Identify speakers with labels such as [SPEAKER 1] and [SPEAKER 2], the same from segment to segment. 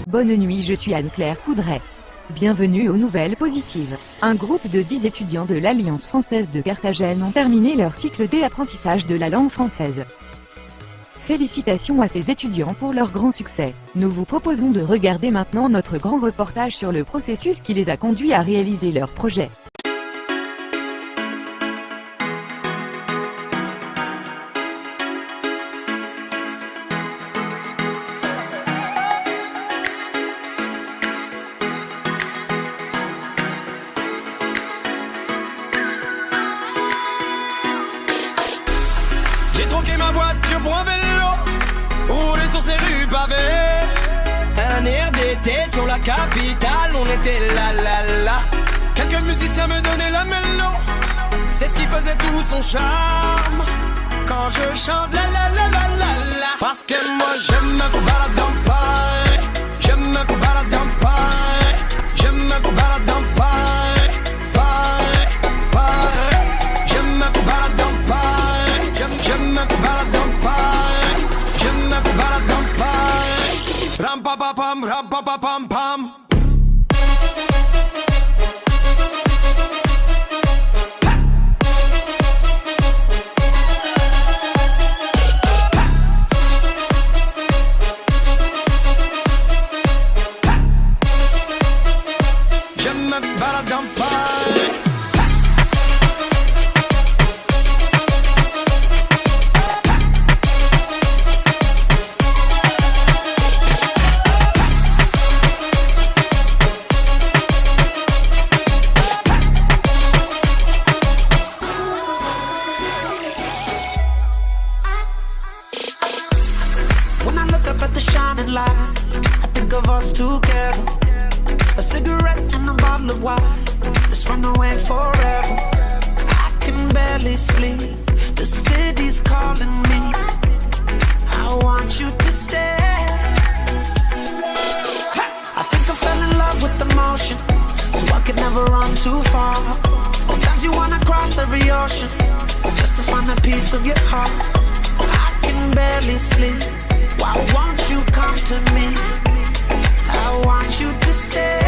[SPEAKER 1] Bonne nuit, je suis Anne-Claire Coudray. Bienvenue aux nouvelles positives. Un groupe de 10 étudiants de l'Alliance française de Carthagène ont terminé leur cycle d'apprentissage de la langue française. Félicitations à ces étudiants pour leur grand succès. Nous vous proposons de regarder maintenant notre grand reportage sur le processus qui les a conduits à réaliser leur projet.
[SPEAKER 2] J'ai troqué ma voiture pour un vélo, roulé sur ces rues pavées. Un air d'été sur la capitale, on était là. Quelques musiciens me donnaient la mélo, c'est ce qui faisait tout son charme. Quand je chante la. Parce que moi je me balade en paille, je me balade en paille, je me balade en paille, je me balade en paille, je me balade en paille, je me balade en paille. Ram pa pa pam pam. Je me balade en paille. When I look up at the shining light, I think of us together. A cigarette and a bottle of wine, let's run away forever. I can barely sleep, the city's calling me. I want you to stay. I think I fell in love with the motion, so I could never run too far. Sometimes you wanna cross every ocean, just to find a piece of your heart. I can barely sleep, why won't you come to me? I want you to stay.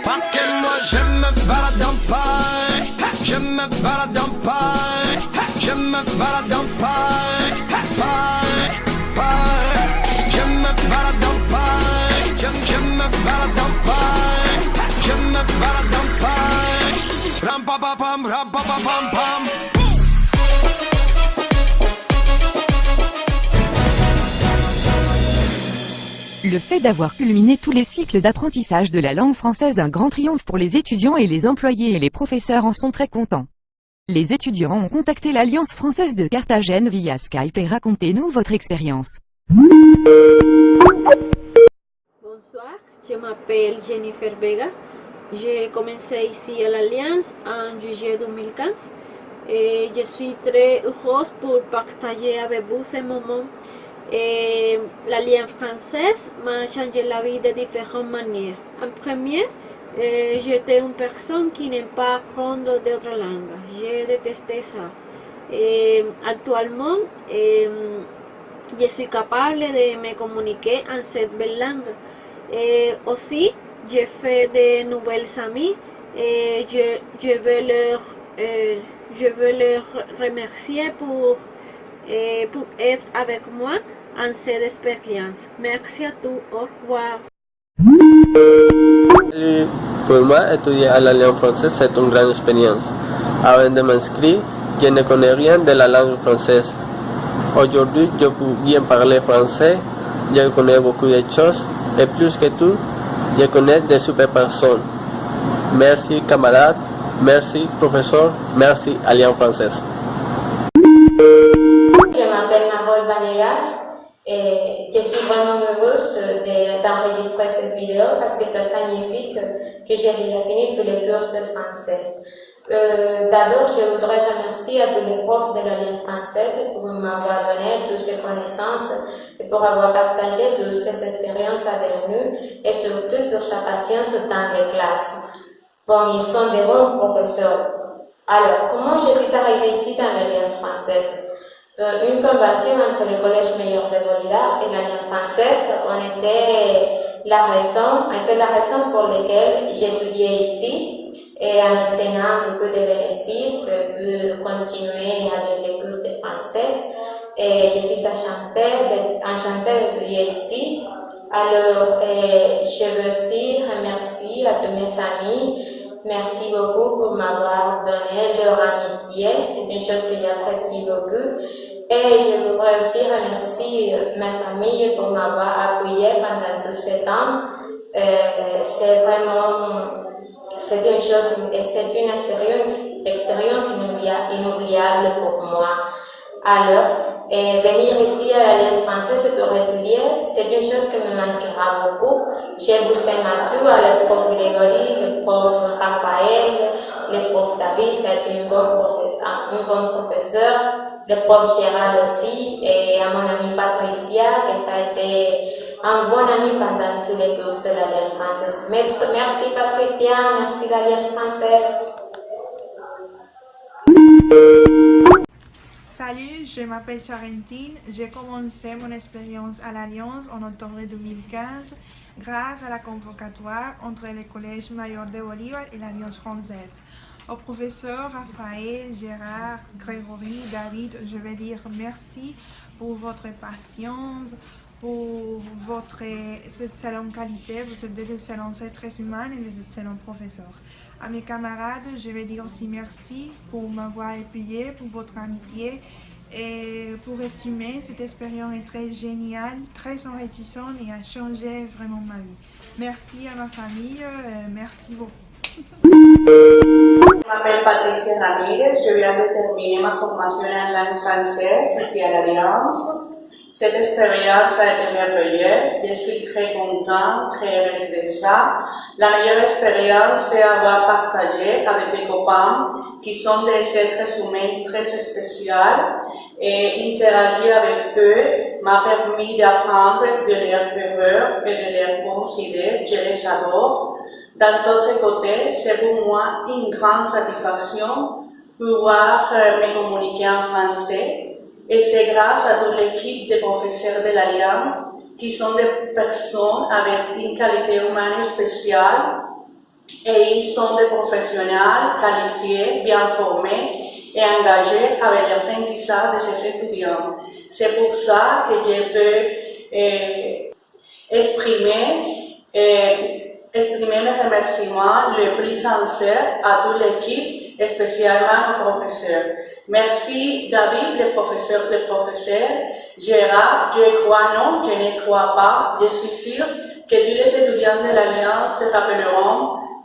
[SPEAKER 2] Parce que moi je me balade en paille, je me balade en paille, je me balade en paille, je me balade en paille, je me balade en paille, je me balade en paille. Ram pa pa pam pam.
[SPEAKER 1] Le fait d'avoir culminé tous les cycles d'apprentissage de la langue française, un grand triomphe pour les étudiants, et les employés et les professeurs en sont très contents. Les étudiants ont contacté l'Alliance française de Carthagène via Skype et racontez-nous votre expérience.
[SPEAKER 3] Bonsoir, je m'appelle Jennifer Vega. J'ai commencé ici à l'Alliance en juillet 2015 et je suis très heureuse pour partager avec vous ce moment. L'Alliance française m'a changé la vie de différentes manières. En premier, j'étais une personne qui n'aime pas apprendre d'autres langues. J'ai détesté ça. Actuellement, je suis capable de me communiquer en cette belle langue. Aussi, j'ai fait de nouvelles amies et je veux leur remercier pour être avec moi en cette expérience. Merci à tous, au revoir.
[SPEAKER 4] Pour moi, étudier à l'Alliance française, c'est une grande expérience. Avant de m'inscrire, je ne connais rien de la langue française. Aujourd'hui, je peux bien parler français, je connais beaucoup de choses, et plus que tout, je connais des super personnes. Merci camarades, merci professeur, merci Alliance française.
[SPEAKER 5] Je m'appelle Marol Vanegas et je suis vraiment heureuse d'enregistrer cette vidéo parce que ça signifie que j'ai déjà fini tous les cours de français. D'abord, je voudrais remercier à tous les profs de l'Alliance française pour m'avoir donné toutes ces connaissances et pour avoir partagé toutes ces expériences avec nous et surtout pour sa patience dans les classes. Bon, ils sont des bons professeurs. Alors, comment je suis arrivée ici dans l'Alliance française? une convention entre le Collège Meilleur de Bolívar et l'Alliance française était la raison pour laquelle j'étudiais ici et en obtenant beaucoup de bénéfices pour continuer avec les cours de français. Et je suis enchantée d'étudier ici. Alors, je veux aussi remercier à tous mes amis. Merci beaucoup pour m'avoir donné leur amitié. C'est une chose que j'apprécie beaucoup. Et je voudrais aussi remercier ma famille pour m'avoir appuyé pendant tout ce temps. C'est une expérience inoubliable pour moi. Alors, venir ici à l'Alliance française pour étudier, c'est une chose qui me manquera beaucoup. Je vous aime à tous, le prof Grégory, le prof Raphaël, le prof David, c'est un bon professeur, le prof Gérard aussi, et à mon amie Patricia, et ça a été un bon ami pendant tous les cours de l'Alliance française. Merci Patricia, merci l'Alliance française.
[SPEAKER 6] Salut, je m'appelle Charentine. J'ai commencé mon expérience à l'Alliance en octobre 2015 grâce à la convocatoire entre le Collège Mayor de Bolívar et l'Alliance française. Aux professeurs Raphaël, Gérard, Grégory, David, je vais dire merci pour votre patience, pour votre excellente qualité, vous êtes des excellents êtres humains et des excellents professeurs. À mes camarades, je vais dire aussi merci pour m'avoir appuyé, pour votre amitié. Et pour résumer, cette expérience est très géniale, très enrichissante et a changé vraiment ma vie. Merci à ma famille, merci beaucoup.
[SPEAKER 7] Je m'appelle Patricia Ramírez, je viens de terminer ma formation en langue française ici à l'Alliance. Cette expérience a été merveilleuse, je suis très contente, très heureuse de ça. La meilleure expérience, c'est avoir partagé avec des copains qui sont des êtres humains très spéciaux et interagir avec eux m'a permis d'apprendre de leurs erreurs et de leurs bons idées, je les adore. D'un autre côté, c'est pour moi une grande satisfaction pouvoir me communiquer en français. Et c'est grâce à toute l'équipe de professeurs de l'Alliance qui sont des personnes avec une qualité humaine spéciale et ils sont des professionnels qualifiés, bien formés et engagés avec l'apprentissage de ces étudiants. C'est pour ça que je peux exprimer mes remerciements les plus sincères à toute l'équipe, spécialement aux professeurs. Merci David, le professeur, Gérard, je crois non, je ne crois pas, je suis sûre que tous les étudiants de l'Alliance te rappelleront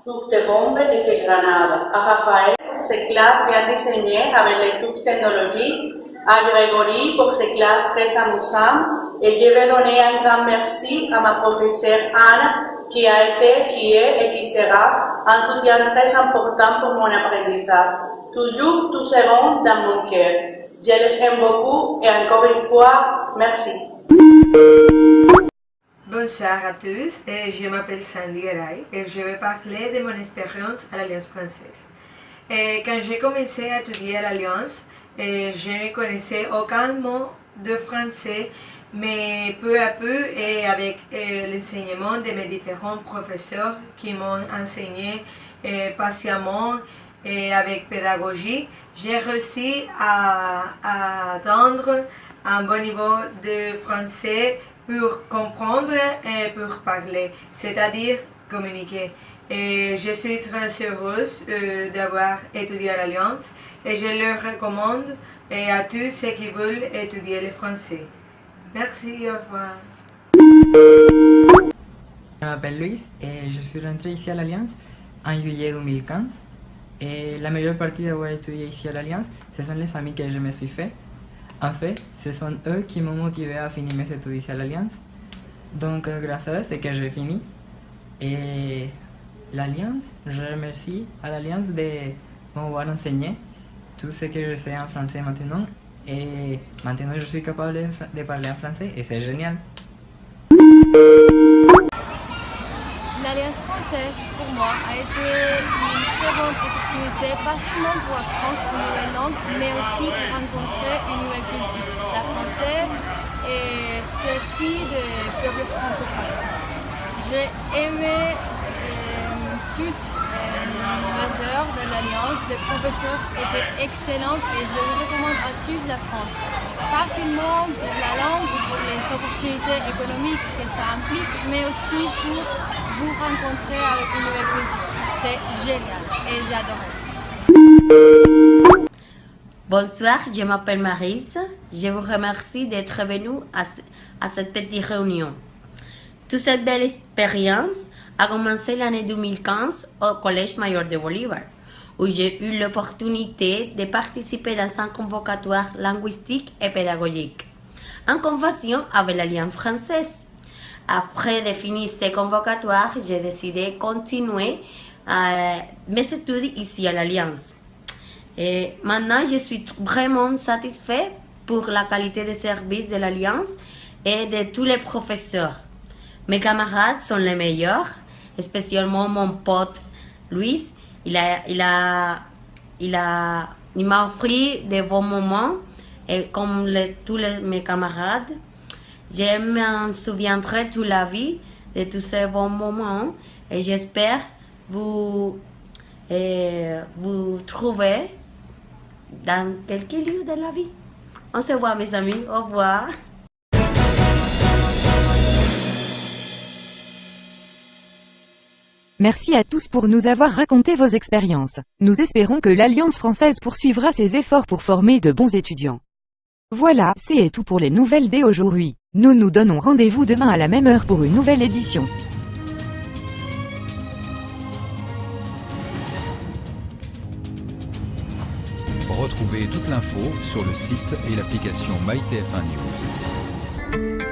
[SPEAKER 7] pour tes bombes et tes grenades. À Raphaël, pour ses classes bien diseignées avec les trucs technologiques, à Grégory pour ses classes très amusantes, et je vais donner un grand merci à ma professeure Anne, qui a été, qui est et qui sera un soutien très important pour mon apprentissage. Toujours, tous seront dans mon cœur. Je les aime beaucoup et encore une fois, merci.
[SPEAKER 8] Bonsoir à tous, je m'appelle Sandy Garay et je vais parler de mon expérience à l'Alliance française. Quand j'ai commencé à étudier à l'Alliance, je ne connaissais aucun mot de français, mais peu à peu et avec l'enseignement de mes différents professeurs qui m'ont enseigné patiemment et avec pédagogie, j'ai réussi à atteindre un bon niveau de français pour comprendre et pour parler, c'est-à-dire communiquer. Et je suis très heureuse d'avoir étudié à l'Alliance et je le recommande à tous ceux qui veulent étudier le français. Merci, au revoir.
[SPEAKER 9] Je m'appelle Luis et je suis rentré ici à l'Alliance en juillet 2015. Et la meilleure partie d'avoir étudié ici à l'Alliance, ce sont les amis que je me suis fait. En fait, ce sont eux qui m'ont motivé à finir mes études ici à l'Alliance. Donc, grâce à eux, c'est que j'ai fini. Et l'Alliance, je remercie à l'Alliance de m'avoir enseigné tout ce que je sais en français maintenant. Et maintenant, je suis capable de parler en français et c'est génial.
[SPEAKER 10] l'Alliance française, pour moi, a été une très bonne opportunité, pas seulement pour apprendre une nouvelle langue, mais aussi pour rencontrer une nouvelle culture, la française et celle-ci des peuples francophones. J'ai aimé toutes les heures de l'Alliance, les professeurs étaient excellents et je vous recommande à tous d'apprendre. Pas seulement pour la langue, pour les opportunités économiques que ça implique, mais aussi pour vous rencontrer avec une nouvelle culture. C'est génial et j'adore.
[SPEAKER 11] Bonsoir, je m'appelle Maryse. Je vous remercie d'être venu à cette petite réunion. Toute cette belle expérience a commencé l'année 2015 au Collège Mayor de Bolívar, où j'ai eu l'opportunité de participer dans un convocatoire linguistique et pédagogique, en convention avec l'Alliance française. Après de finir ce convocatoire, j'ai décidé de continuer mes études ici à l'Alliance. Et maintenant, je suis vraiment satisfait pour la qualité de service de l'Alliance et de tous les professeurs. Mes camarades sont les meilleurs, spécialement mon pote Louis. Il m'a offert de bons moments et comme tous mes camarades, je me souviendrai toute la vie de tous ces bons moments et j'espère vous trouver dans quelques lieux de la vie. On se voit mes amis, au revoir.
[SPEAKER 1] Merci à tous pour nous avoir raconté vos expériences. Nous espérons que l'Alliance française poursuivra ses efforts pour former de bons étudiants. Voilà, c'est tout pour les nouvelles d'aujourd'hui. Nous nous donnons rendez-vous demain à la même heure pour une nouvelle édition.
[SPEAKER 12] Retrouvez toute l'info sur le site et l'application MyTF1 News.